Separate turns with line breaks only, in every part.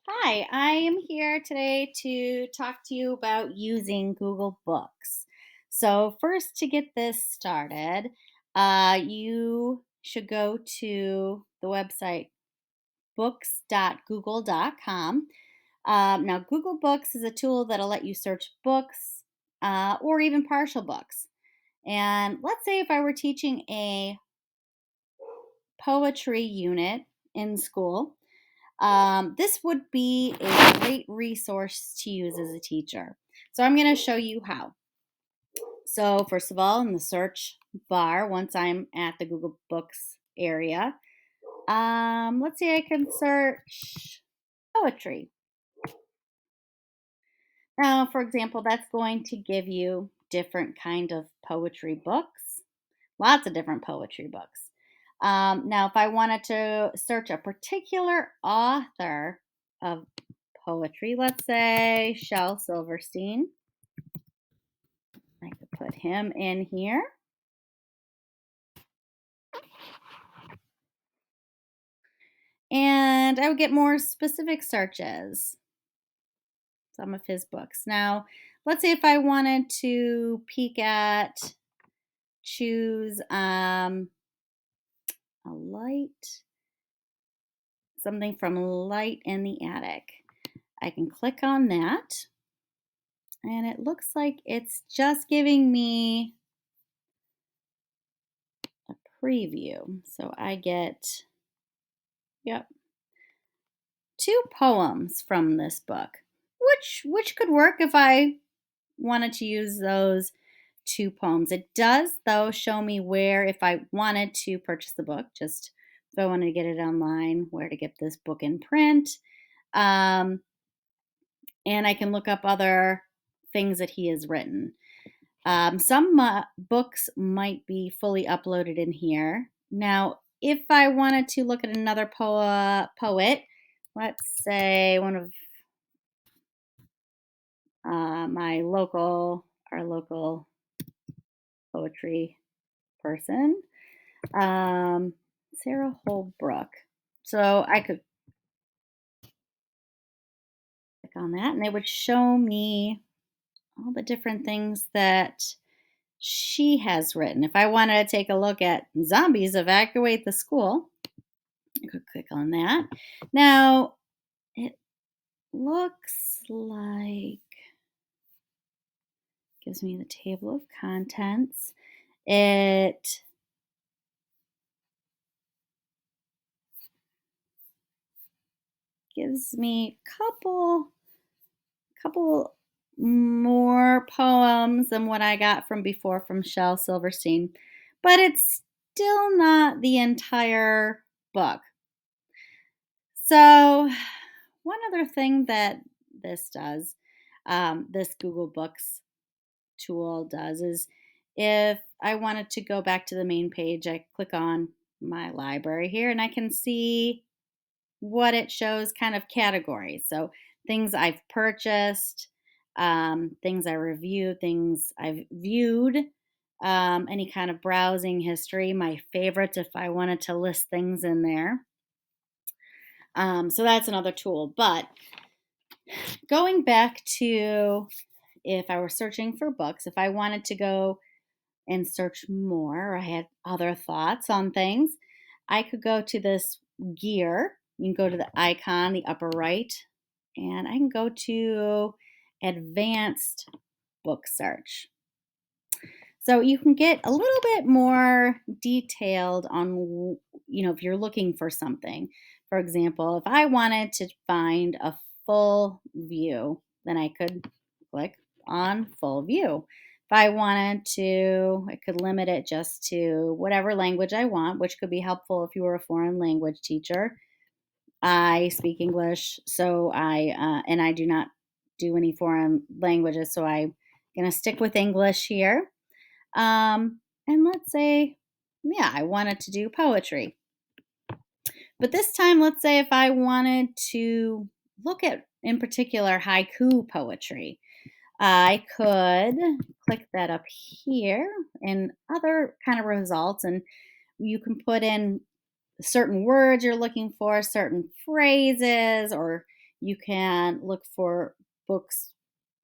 Hi, I am here today to talk to you about using Google Books. So, first, to get this started, you should go to the website books.google.com. Now, Google Books is a tool that'll let you search books or even partial books. And let's say if I were teaching a poetry unit in school, this would be a great resource to use as a teacher. So I'm going to show you how. So first of all, in the search bar, once I'm at the Google Books area, let's see, I can search poetry. Now, for example, that's going to give you different kind of poetry books, lots of different poetry books. Now, if I wanted to search a particular author of poetry, let's say Shel Silverstein, I could put him in here. And I would get more specific searches, some of his books. Now, let's say if I wanted to choose a light, something from Light in the Attic. I can click on that, and it looks like it's just giving me a preview. So I get, yep, two poems from this book, which could work if I wanted to use those two poems. It does though show me where, if I wanted to purchase the book, just if I wanted to get it online, where to get this book in print. Um, and I can look up other things that he has written. Some books might be fully uploaded in here. Now, if I wanted to look at another poet, let's say one of our local poetry person, um, Sarah Holbrook. So I could click on that, and it would show me all the different things that she has written. If I wanted to take a look at Zombies Evacuate the School, I could click on that. Now, it looks like gives me the table of contents. It gives me a couple more poems than what I got from before from Shel Silverstein, but it's still not the entire book. So, one other thing that this does, this Google Books tool does, is if I wanted to go back to the main page, I click on my library here and I can see what it shows, kind of categories. So, things I've purchased, things I reviewed, things I've viewed, any kind of browsing history, my favorites if I wanted to list things in there. So that's another tool. But going back to, if I were searching for books, if I wanted to go and search more, or I had other thoughts on things, I could go to this gear. You can go to the icon, the upper right, and I can go to advanced book search. So you can get a little bit more detailed on, if you're looking for something. For example, if I wanted to find a full view, then I could click on full view. If I wanted to, I could limit it just to whatever language I want, which could be helpful if you were a foreign language teacher. I speak English, so I do not do any foreign languages, so I'm going to stick with English here. And let's say, yeah, I wanted to do poetry. But this time, let's say if I wanted to look at, in particular, haiku poetry, I could click that up here and other kind of results. And you can put in certain words you're looking for, certain phrases, or You can look for books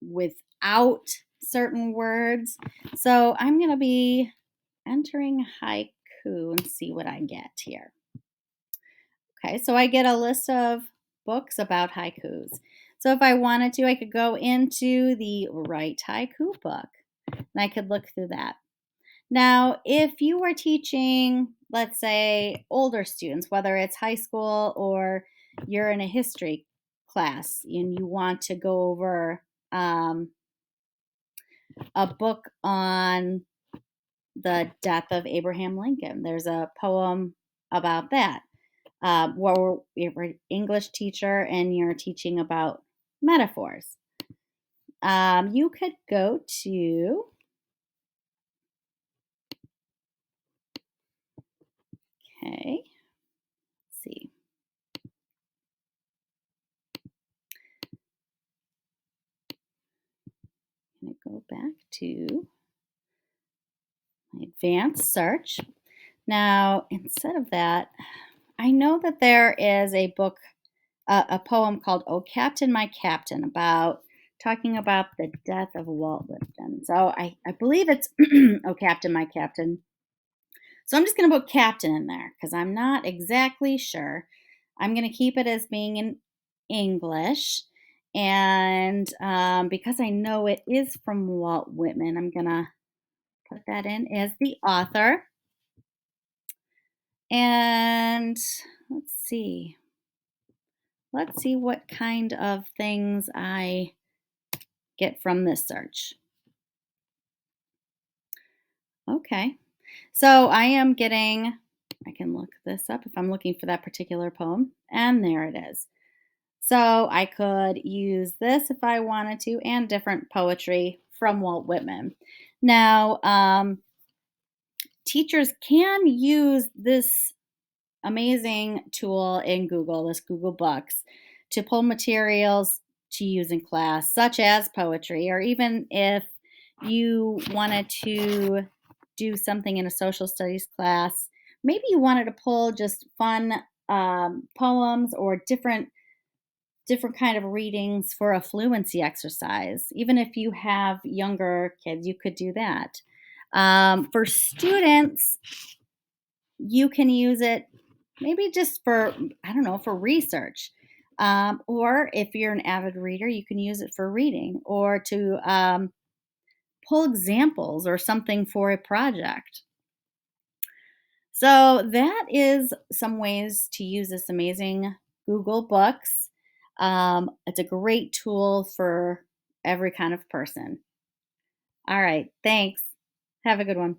without certain words. So I'm going to be entering haiku and see what I get here. Okay, so I get a list of books about haikus. So if I wanted to, I could go into the Write Haiku book and I could look through that. Now, if you were teaching, let's say, older students, whether it's high school or you're in a history class and you want to go over um, a book on the death of Abraham Lincoln, there's a poem about that. Where you're an English teacher and you're teaching about metaphors. You could go to, okay, let's see. I'm going to go back to my advanced search. Now, instead of that, I know that there is a book, a poem called "Oh Captain, My Captain," about talking about the death of Walt Whitman. So I believe it's "Oh Captain, My Captain." So I'm just going to put captain in there because I'm not exactly sure. I'm going to keep it as being in English. And because I know it is from Walt Whitman, I'm going to put that in as the author. And let's see. Let's see what kind of things I get from this search. Okay. So I am getting, I can look this up if I'm looking for that particular poem. And there it is. So I could use this if I wanted to, and different poetry from Walt Whitman. Now, teachers can use this amazing tool in Google, this Google Books, to pull materials to use in class, such as poetry, or even if you wanted to do something in a social studies class, maybe you wanted to pull just fun poems or different kind of readings for a fluency exercise. Even if you have younger kids, you could do that. For students, you can use it maybe just for, I don't know, for research. Or if you're an avid reader, you can use it for reading or to pull examples or something for a project. So that is some ways to use this amazing Google Books. It's a great tool for every kind of person. All right, thanks. Have a good one.